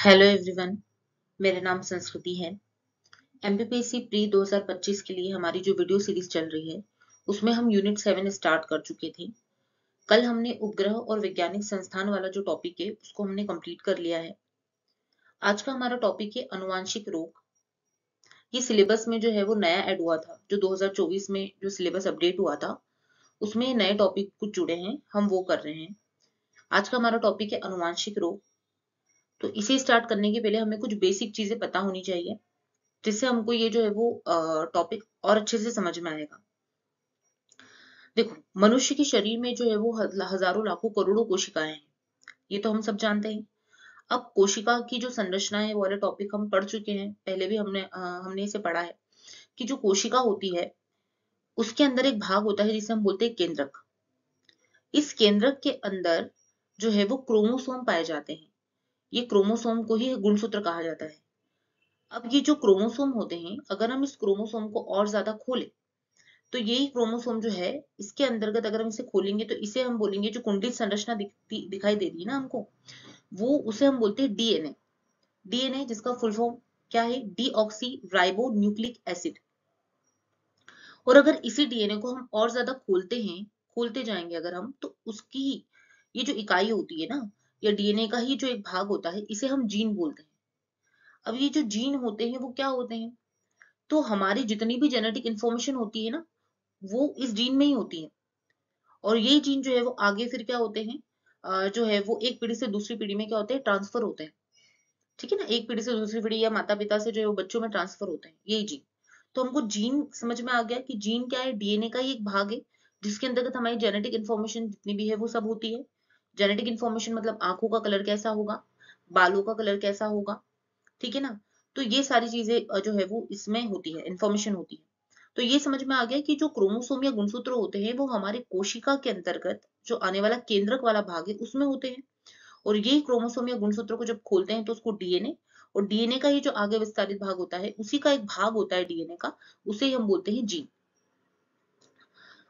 Hello everyone, मेरा नाम संस्कृति है। एमपीपीएससी प्री 2025 के लिए हमारी जो वीडियो सीरीज चल रही है उसमें हम यूनिट 7 स्टार्ट कर चुके थे। कल हमने उपग्रह और वैज्ञानिक संस्थान वाला जो टॉपिक है उसको हमने कंप्लीट कर लिया है। आज का हमारा टॉपिक है अनुवांशिक रोग। ये सिलेबस में जो है वो नया ऐड हुआ था, जो 2024 में जो सिलेबस अपडेट हुआ था उसमें नए टॉपिक कुछ जुड़े हैं, हम वो कर रहे हैं। आज का हमारा टॉपिक है अनुवांशिक रोग। तो इसे स्टार्ट करने के पहले हमें कुछ बेसिक चीजें पता होनी चाहिए, जिससे हमको ये जो है वो टॉपिक और अच्छे से समझ में आएगा। देखो, मनुष्य के शरीर में जो है वो हजारों लाखों करोड़ों कोशिकाएं हैं, ये तो हम सब जानते हैं। अब कोशिका की जो संरचना है वो वाला टॉपिक हम पढ़ चुके हैं, पहले भी हमने इसे पढ़ा है कि जो कोशिका होती है उसके अंदर एक भाग होता है जिसे हम बोलते हैं केंद्रक। इस केंद्रक के अंदर जो है वो क्रोमोसोम पाए जाते हैं। ये क्रोमोसोम को ही गुणसूत्र कहा जाता है। अब ये जो क्रोमोसोम होते हैं, अगर हम इस क्रोमोसोम को और ज्यादा खोलें तो यही क्रोमोसोम जो है, इसके अंतर्गत अगर हम इसे खोलेंगे तो इसे हम बोलेंगे, जो कुंडलित संरचना दिखाई दे रही है ना हमको, वो उसे हम बोलते हैं डीएनए। डीएनए जिसका फुल फॉर्म क्या है, डीऑक्सी राइबो न्यूक्लिक एसिड। और अगर इसी डीएनए को हम और ज्यादा खोलते जाएंगे अगर हम, तो उसकी ये जो इकाई होती है ना, या डीएनए का ही जो एक भाग होता है, इसे हम जीन बोलते हैं। अब ये जो जीन होते हैं वो क्या होते हैं, तो हमारी जितनी भी जेनेटिक इंफॉर्मेशन होती है ना, वो इस जीन में ही होती है। और यही जीन जो है वो आगे फिर क्या होते हैं, जो है वो एक पीढ़ी से दूसरी पीढ़ी में क्या होते हैं, ट्रांसफर होते हैं। ठीक है ना, एक पीढ़ी से दूसरी पीढ़ी या माता पिता से जो है वो बच्चों में ट्रांसफर होते हैं यही जीन। तो हमको जीन समझ में आ गया कि जीन क्या है, डीएनए का ही एक भाग है, जिसके अंतर्गत हमारी जेनेटिक इन्फॉर्मेशन जितनी भी है वो सब होती है। जेनेटिक इन्फॉर्मेशन मतलब आंखों का कलर कैसा होगा, बालों का कलर कैसा होगा, ठीक है ना। तो ये सारी चीजें जो है वो इसमें होती है, इन्फॉर्मेशन होती है। तो ये समझ में आ गया कि जो क्रोमोसोम या गुणसूत्र होते हैं वो हमारे कोशिका के अंतर्गत जो आने वाला केंद्रक वाला भाग है उसमें होते हैं। और यही क्रोमोसोम या गुणसूत्र को जब खोलते हैं तो उसको डीएनए, और डीएनए का ही जो आगे विस्तारित भाग होता है उसी का एक भाग होता है डीएनए का, उसे ही हम बोलते हैं जीन।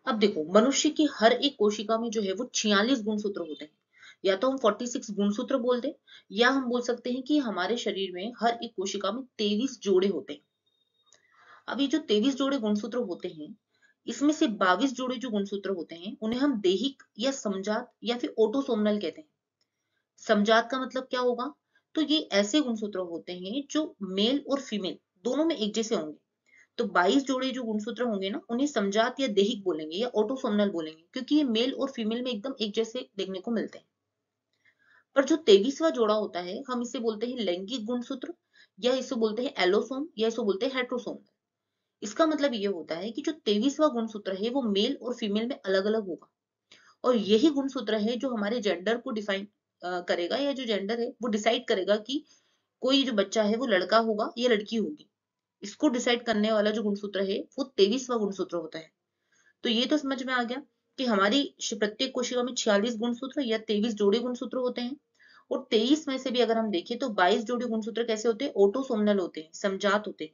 अब देखो, मनुष्य की हर एक कोशिका में जो है वो 46 गुणसूत्र होते हैं। या तो हम 46 गुणसूत्र बोल दें, या हम बोल सकते हैं कि हमारे शरीर में हर एक कोशिका में 23 जोड़े होते हैं। अब ये जो 23 जोड़े गुणसूत्र होते हैं, इसमें से 22 जोड़े जो गुणसूत्र होते हैं उन्हें हम देहिक या समजात या फिर ऑटोसोमल कहते हैं। समजात का मतलब क्या होगा, तो ये ऐसे गुणसूत्र होते हैं जो मेल और फीमेल दोनों में एक जैसे होंगे। तो 22 जोड़े जो गुणसूत्र होंगे ना, उन्हें समजात या देहिक बोलेंगे या ऑटोसोमल बोलेंगे, क्योंकि ये मेल और फीमेल में एकदम एक जैसे देखने को मिलते हैं। पर जो 23वां जोड़ा होता है, हम इसे बोलते हैं लैंगिक गुणसूत्र, या इसे बोलते हैं एलोसोम, या इसे बोलते हैं हेट्रोसोम। इसका मतलब ये होता है कि जो 23वां गुणसूत्र है वो मेल और फीमेल में अलग अलग होगा। और यही गुणसूत्र है जो हमारे जेंडर को डिफाइन करेगा, या जो जेंडर है वो डिसाइड करेगा कि कोई जो बच्चा है वो लड़का होगा या लड़की होगी। इसको डिसाइड करने वाला जो गुणसूत्र है वो 23वां गुणसूत्र होता है। तो ये तो समझ में आ गया कि हमारी प्रत्येक कोशिका में 46 गुणसूत्र या 23 जोड़े गुणसूत्र होते हैं। और 23 में से भी अगर हम देखें तो 22 जोड़े गुणसूत्र कैसे होते हैं, ऑटोसोमल होते हैं, समजात होते हैं,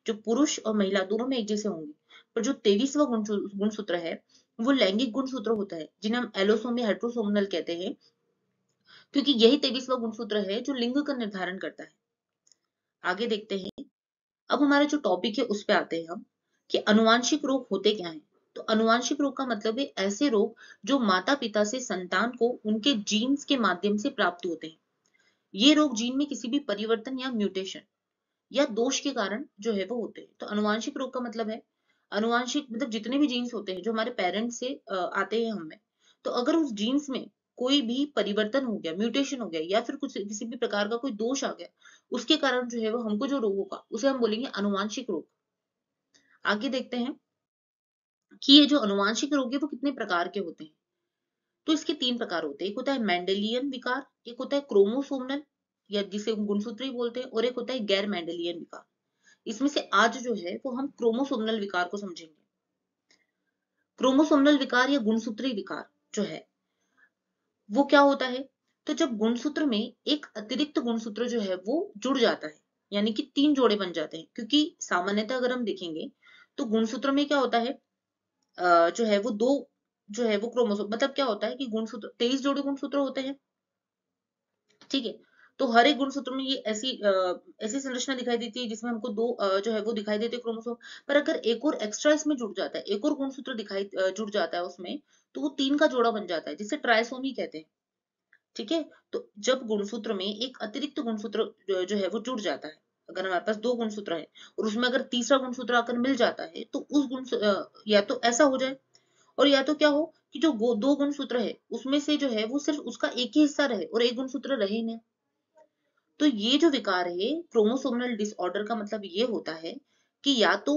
जो पुरुष और महिला दोनों में एक जैसे होंगे। पर जो 23वां गुणसूत्र है वो लैंगिक गुणसूत्र होता है, जिन्हें हम एलोसोम या हेट्रोसोमल कहते हैं, क्योंकि यही 23वां गुणसूत्र है जो लिंग का निर्धारण करता है। आगे देखते हैं। अब हमारा जो टॉपिक है उस पे आते हैं हम, कि अनुवांशिक रोग होते क्या हैं। तो अनुवांशिक रोग का मतलब है ऐसे रोग जो माता पिता से संतान को उनके जीन्स के माध्यम से प्राप्त होते हैं। ये रोग जीन में किसी भी परिवर्तन या म्यूटेशन या दोष के कारण जो है वो होते हैं। तो अनुवांशिक रोग का मतलब है, अनुवांशिक मतलब जितने भी जीन्स होते हैं जो हमारे पेरेंट्स से आते हैं हमें, तो अगर उस जीन्स में कोई भी परिवर्तन हो गया, म्यूटेशन हो गया, या फिर कुछ किसी भी प्रकार का कोई दोष आ गया, उसके कारण जो है वो हमको जो रोग होगा उसे हम बोलेंगे अनुवांशिक रोग। आगे देखते हैं कि ये जो अनुवांशिक रोग है वो कितने प्रकार के होते हैं। तो इसके तीन प्रकार होते हैं। एक होता है मेंडेलियन विकार, एक होता है क्रोमोसोमल या जिसे हम गुणसूत्री बोलते हैं, और एक होता है गैर मेंडेलियन विकार। इसमें से आज जो है वो हम क्रोमोसोमल विकार को समझेंगे। क्रोमोसोमल विकार या गुणसूत्री विकार जो है वो क्या होता है, तो जब गुणसूत्र में एक अतिरिक्त गुणसूत्र जो है वो जुड़ जाता है, यानी कि तीन जोड़े बन जाते हैं। क्योंकि सामान्यतः अगर हम देखेंगे तो गुणसूत्र में क्या होता है, जो है वो दो, जो है वो क्रोमोसोम, मतलब क्या होता है कि गुणसूत्र 23 जोड़े गुणसूत्र होते हैं, ठीक है। तो हर एक गुणसूत्र में ये ऐसी संरचना दिखाई देती है जिसमें हमको दो जो है वो दिखाई देते हैं क्रोमोसोम। पर अगर एक और एक्स्ट्रा इसमें जुड़ जाता है, एक और गुणसूत्र जुड़ जाता है उसमें, तो वो 3 का जोड़ा बन जाता है, जिसे ट्राइसोमी कहते हैं। ठीक है, तो जब गुणसूत्र में एक अतिरिक्त गुणसूत्र जो है वो जुड़ जाता है, अगर हमारे पास 2 गुणसूत्र है और उसमें अगर तीसरा गुणसूत्र आकर मिल जाता है, तो उस या तो ऐसा हो जाए, और या तो क्या हो कि जो 2 गुणसूत्र है उसमें से जो है वो सिर्फ उसका एक ही हिस्सा रहे और एक गुणसूत्र रहे ही नहीं। तो ये जो विकार है, क्रोमोसोमल डिसऑर्डर का मतलब ये होता है कि या तो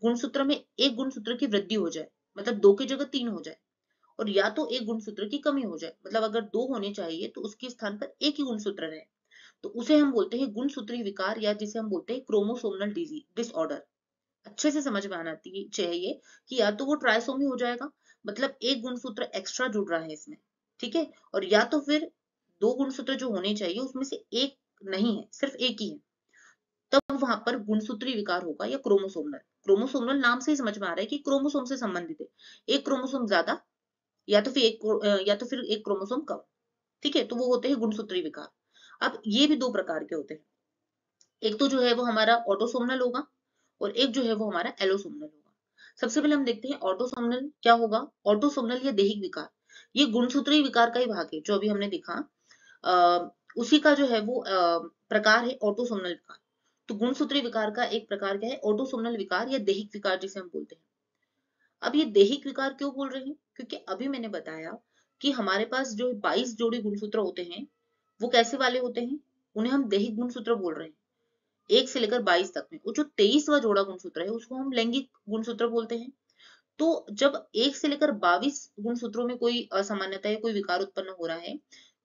गुणसूत्र में एक गुणसूत्र की वृद्धि हो जाए, मतलब 2 की जगह 3 हो जाए, और या तो एक गुणसूत्र की कमी हो जाए, मतलब अगर 2 होने चाहिए तो उसके स्थान पर एक ही गुणसूत्र रहे, तो उसे हम बोलते हैं गुणसूत्रीय विकार, या जिसे हम बोलते हैं क्रोमोसोमल डिसऑर्डर। अच्छे से समझ में आना चाहिए कि या तो वो ट्राइसोमी हो जाएगा, मतलब एक गुणसूत्र एक्स्ट्रा जुड़ रहा है इसमें, ठीक है, और या तो फिर 2 गुणसूत्र जो होने चाहिए उसमें से एक नहीं है, सिर्फ एक ही है, तब वहां पर गुणसूत्रीय विकार होगा या क्रोमोसोमल। क्रोमोसोमल नाम से ही समझ में आ रहा है कि क्रोमोसोम से संबंधित है, एक क्रोमोसोम ज्यादा या तो फिर या तो फिर एक क्रोमोसोम कम। ठीक है, तो वो होते हैं गुणसूत्रीय विकार। अब ये भी 2 प्रकार के होते हैं, एक तो जो है वो हमारा ऑटोसोमल होगा और एक जो है वो हमारा एलोसोमल होगा। सबसे पहले हम देखते हैं ऑटोसोमल क्या होगा। ऑटोसोमल या दैहिक विकार, ये गुणसूत्रीय विकार का ही भाग है जो अभी हमने देखा। उसी का जो है वो प्रकार है ऑटोसोमल विकार। तो गुणसूत्रीय विकार का एक प्रकार क्या है, ऑटोसोमल विकार या दैहिक विकार जिसे हम बोलते हैं। अब ये दैहिक विकार क्यों बोल रहे हैं, क्योंकि अभी मैंने बताया कि हमारे पास जो 22 जोड़ी गुणसूत्र होते हैं वो कैसे वाले होते हैं, उन्हें हम दैहिक गुणसूत्र बोल रहे हैं। 1 से लेकर 22 तक में, वो जो 23वां जोड़ा गुणसूत्र है उसको हम लैंगिक गुणसूत्र बोलते हैं। तो जब 1 से लेकर 22 गुणसूत्रों में कोई असामान्यता या कोई विकार उत्पन्न हो रहा है,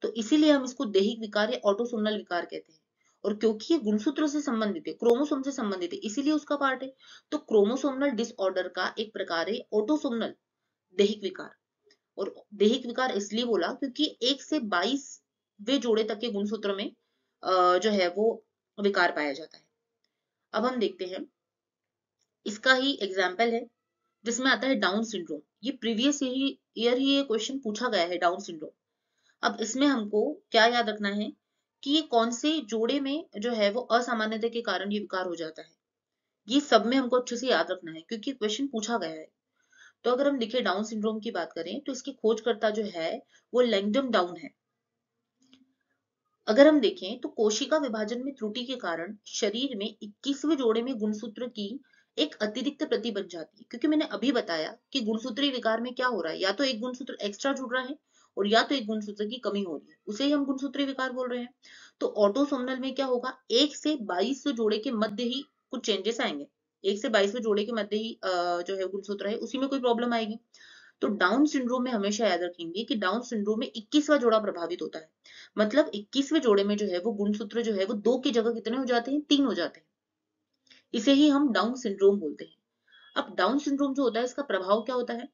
तो इसीलिए हम इसको दैहिक विकार या ऑटोसोमल विकार कहते हैं। और क्योंकि ये गुणसूत्र से संबंधित है, क्रोमोसोम से संबंधित है, इसीलिए उसका पार्ट है। तो क्रोमोसोमल डिसऑर्डर का एक प्रकार है ऑटोसोमल दैहिक विकार। और दैहिक विकार इसलिए बोला क्योंकि 1 से 22वें जोड़े तक के गुणसूत्र में जो है वो विकार पाया जाता है। अब हम देखते हैं, इसका ही एग्जाम्पल है जिसमें आता है डाउन सिंड्रोम। ये प्रीवियस ईयर ही ये क्वेश्चन पूछा गया है, डाउन सिंड्रोम। अब इसमें हमको क्या याद रखना है कि ये कौन से जोड़े में जो है वो असामान्यता के कारण ये विकार हो जाता है। ये सब में हमको अच्छे से याद रखना है क्योंकि क्वेश्चन पूछा गया है। तो अगर हम देखिए डाउन सिंड्रोम की बात करें तो इसकी खोजकर्ता जो है वो लैंगडम डाउन है। अगर हम देखें तो कोशिका विभाजन में त्रुटि के कारण शरीर में 21वें जोड़े में गुणसूत्र की एक अतिरिक्त प्रति बन जाती है, क्योंकि मैंने अभी बताया कि गुणसूत्रीय विकार में क्या हो रहा है, या तो एक गुणसूत्र एक्स्ट्रा जुड़ रहा है और या तो एक गुणसूत्र की कमी हो रही है, उसे ही हम गुणसूत्रीय विकार बोल रहे हैं। तो ऑटोसोमल में क्या होगा, 1 से 22 जोड़े के मध्य ही कुछ चेंजेस आएंगे। 1 से 22वें जोड़े के मध्य ही जो है गुणसूत्र है उसी में कोई प्रॉब्लम आएगी। तो डाउन सिंड्रोम में हमेशा याद रखेंगे कि डाउन सिंड्रोम में 21वां जोड़ा प्रभावित होता है, मतलब 21वें जोड़े में जो है वो गुणसूत्र जो है वो 2 की जगह कितने हो जाते हैं, 3 हो जाते हैं। इसे ही हम डाउन सिंड्रोम बोलते हैं। अब डाउन सिंड्रोम जो होता है इसका प्रभाव क्या होता है,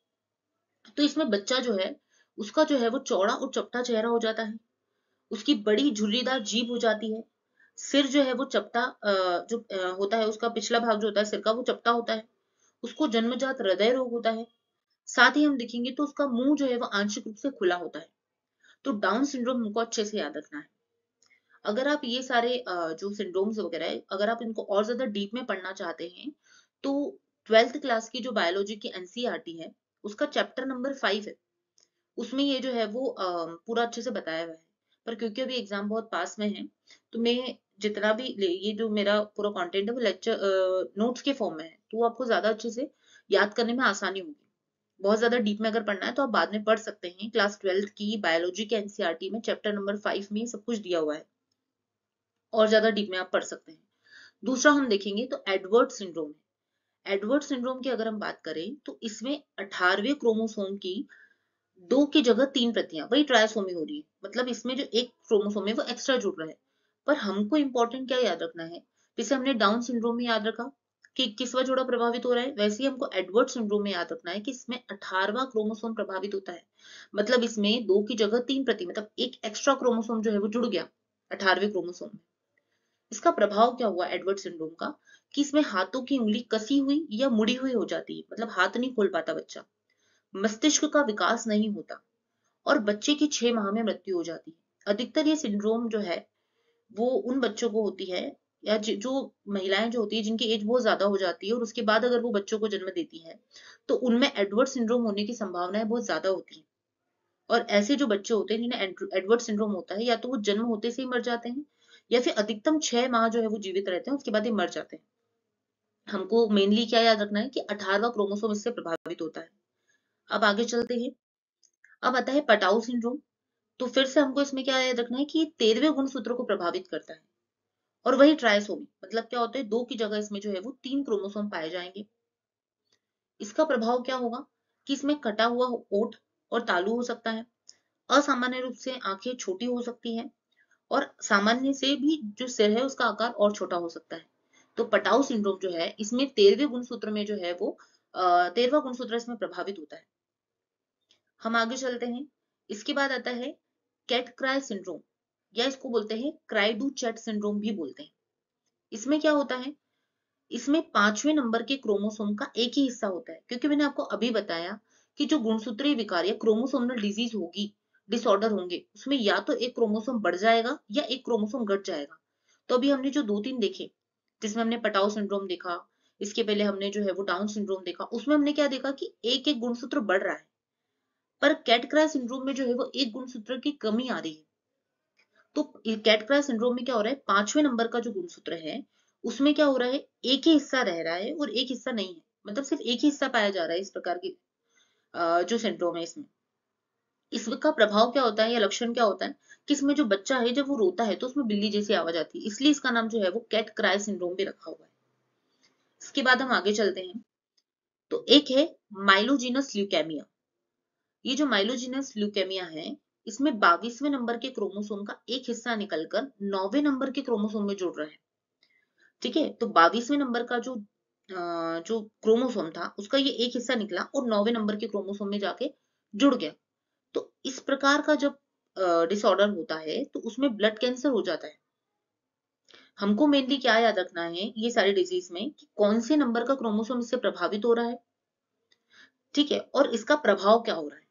तो इसमें बच्चा जो है उसका जो है वो चौड़ा और चपटा चेहरा हो जाता है, उसकी बड़ी झुर्रीदार जीभ हो जाती है, सिर जो है वो चपटा होता है, उसका पिछला भाग जो होता है सिर का वो चपटा होता है, उसको जन्मजात हृदय रोग होता है। साथ ही हम देखेंगे तो उसका मुंह जो है वो आंशिक रूप से खुला होता है। तो डाउन सिंड्रोम हमको अच्छे से याद रखना है। अगर आप ये सारे जो सिंड्रोम्स वगैरह है, अगर आप इनको और ज्यादा डीप में पढ़ना चाहते हैं तो 12th क्लास की जो बायोलॉजी की एनसीईआरटी है उसका चैप्टर नंबर 5 है, उसमें ये जो है वो पूरा अच्छे से बताया हुआ है। पर क्योंकि अभी एग्जाम बहुत पास में है, तो मैं जितना भी ये जो मेरा पूरा कंटेंट है वो लेक्चर नोट्स के फॉर्म में है, तो वो आपको ज्यादा अच्छे से याद करने में आसानी होगी। बहुत ज्यादा डीप में अगर पढ़ना है तो आप बाद में पढ़ सकते हैं, क्लास 12th की बायोलॉजी के एनसीईआरटी में चैप्टर नंबर 5 में सब कुछ दिया हुआ है, और ज्यादा डीप में आप पढ़ सकते हैं। दूसरा हम देखेंगे तो एडवर्ड सिंड्रोम है। एडवर्ड सिंड्रोम की अगर हम बात करें तो इसमें 18वें क्रोमोसोम की 2 की जगह 3 प्रतियां, वही ट्रायसोमी हो रही है, मतलब इसमें जो एक क्रोमोसोम है वो एक्स्ट्रा जुड़ रहा है। पर हमको इंपॉर्टेंट क्या याद रखना है, जैसे हमने डाउन सिंड्रोम में याद रखा कि 21वां जोड़ा प्रभावित हो रहा है, वैसे ही हमको एडवर्ड सिंड्रोम में याद रखना है कि इसमें 18वां क्रोमोसोम प्रभावित होता है। मतलब इसमें 2 की जगह 3 प्रति, मतलब एक एक्स्ट्रा क्रोमोसोम जो है वो जुड़ गया 18वें क्रोमोसोम में। इसका प्रभाव क्या हुआ एडवर्ड सिंड्रोम का, कि इसमें हाथों की उंगली कसी हुई या मुड़ी हुई हो जाती है, मतलब हाथ नहीं खोल पाता बच्चा, मस्तिष्क का विकास नहीं होता, और बच्चे की 6 माह में मृत्यु हो जाती है। अधिकतर ये सिंड्रोम जो है वो उन बच्चों को होती है, या जो महिलाएं जो होती है जिनकी एज बहुत ज्यादा हो जाती है और उसके बाद अगर वो बच्चों को जन्म देती है, तो उनमें एडवर्ड सिंड्रोम होने की संभावनाएं बहुत ज्यादा होती है। और ऐसे जो बच्चे होते हैं जिन्हें एडवर्ड सिंड्रोम होता है, या तो वो जन्म होते से ही मर जाते हैं, या फिर अधिकतम 6 माह जो है वो जीवित रहते हैं, उसके बाद ये मर जाते हैं। हमको मेनली क्या याद रखना है कि 18वां क्रोमोसोम इससे प्रभावित होता है। अब आगे चलते हैं। अब आता है पटाउ सिंड्रोम। तो फिर से हमको इसमें क्या याद रखना है कि 13वें गुणसूत्र को प्रभावित करता है। और वही ट्राइसोमी, मतलब क्या होता है, 2 की जगह इसमें जो है वो 3 क्रोमोसोम पाए जाएंगे। इसका प्रभाव क्या होगा कि इसमें कटा हुआ ओठ और तालू हो सकता है। असामान्य रूप से आंखें छोटी हो सकती हैं, और सामान्य से भी जो सिर है उसका आकार और छोटा हो सकता है। तो पटाउ सिंड्रोम जो है इसमें 13वें गुणसूत्र में जो है वो 13वां गुणसूत्र इसमें प्रभावित होता है। हम आगे चलते हैं। इसके बाद आता है कैट क्राई सिंड्रोम, या इसको बोलते हैं क्राई डू चैट सिंड्रोम भी बोलते हैं। इसमें क्या होता है, इसमें 5वें नंबर के क्रोमोसोम का एक ही हिस्सा होता है, क्योंकि मैंने आपको अभी बताया कि जो गुणसूत्रीय विकार या क्रोमोसोमल डिजीज होगी, डिसऑर्डर होंगे, उसमें या तो एक क्रोमोसोम बढ़ जाएगा या एक क्रोमोसोम घट जाएगा। तो अभी हमने जो 2-3 देखे, जिसमें हमने पटाउ सिंड्रोम देखा, इसके पहले हमने जो है वो डाउन सिंड्रोम देखा, उसमें हमने क्या देखा कि एक एक गुणसूत्र बढ़ रहा है। पर कैट क्राई सिंड्रोम में जो है वो एक गुणसूत्र की कमी आ रही है। तो कैट क्राई सिंड्रोम में क्या हो रहा है, 5वें नंबर का जो गुणसूत्र है उसमें क्या हो रहा है, एक ही हिस्सा रह रहा है और एक हिस्सा नहीं है, मतलब सिर्फ एक ही हिस्सा पाया जा रहा है। इस प्रकार की जो सिंड्रोम है इसमें, इसका प्रभाव क्या होता है या लक्षण क्या होता है कि इसमें जो बच्चा है जब वो रोता है तो उसमें बिल्ली जैसी आवाज आती है, इसलिए इसका नाम जो है वो कैट क्राई सिंड्रोम भी रखा हुआ है। इसके बाद हम आगे चलते हैं। तो एक है माइलोजिनस ल्यूकेमिया। ये जो माइलोजिनस ल्यूकेमिया है, इसमें 22वें नंबर के क्रोमोसोम का एक हिस्सा निकलकर 9वें नंबर के क्रोमोसोम में जुड़ रहा है। ठीक है, तो 22वें नंबर का जो क्रोमोसोम था उसका ये एक हिस्सा निकला और 9वें नंबर के क्रोमोसोम में जाके जुड़ गया। तो इस प्रकार का जब डिसऑर्डर होता है तो उसमें ब्लड कैंसर हो जाता है। हमको मेनली क्या याद रखना है ये सारी डिजीज में कि कौन से नंबर का क्रोमोसोम इससे प्रभावित हो रहा है, ठीक है, और इसका प्रभाव क्या हो रहा है।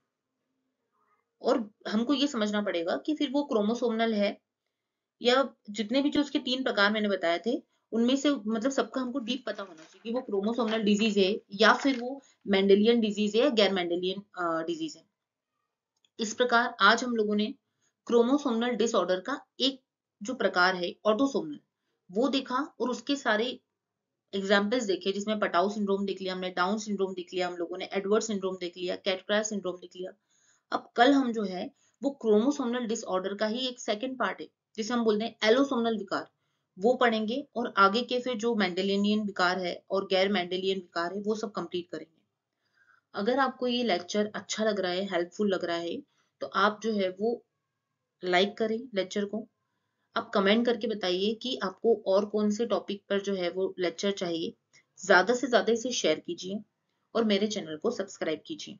और हमको ये समझना पड़ेगा कि फिर वो क्रोमोसोमल है, या जितने भी जो उसके 3 प्रकार मैंने बताए थे उनमें से, मतलब सबका हमको डीप पता होना चाहिए कि वो क्रोमोसोमल डिजीज है या फिर वो मेंडेलियन डिजीज है या गैर मेंडेलियन डिजीज है। इस प्रकार आज हम लोगों ने क्रोमोसोमल डिसऑर्डर का एक जो प्रकार है ऑटोसोमल, वो देखा, और उसके सारे एग्जाम्पल्स देखे, जिसमें पटाउ सिंड्रोम देख लिया हमने, डाउन सिंड्रोम देख लिया हम लोगों ने, एडवर्ड सिंड्रोम देख लिया, कैटक्राय सिंड्रोम देख लिया। अब कल हम जो है वो क्रोमोसोमल डिसऑर्डर का ही एक सेकंड पार्ट है जिसे हम बोलते हैं एलोसोमल विकार, वो पढ़ेंगे, और आगे के फिर जो मेंडेलियन विकार है और गैर मेंडेलियन विकार है वो सब कंप्लीट करेंगे। अगर आपको ये लेक्चर अच्छा लग रहा है, हेल्पफुल लग रहा है, तो आप जो है वो लाइक करें लेक्चर को। आप कमेंट करके बताइए कि आपको और कौन से टॉपिक पर जो है वो लेक्चर चाहिए। ज्यादा से ज्यादा इसे शेयर कीजिए और मेरे चैनल को सब्सक्राइब कीजिए।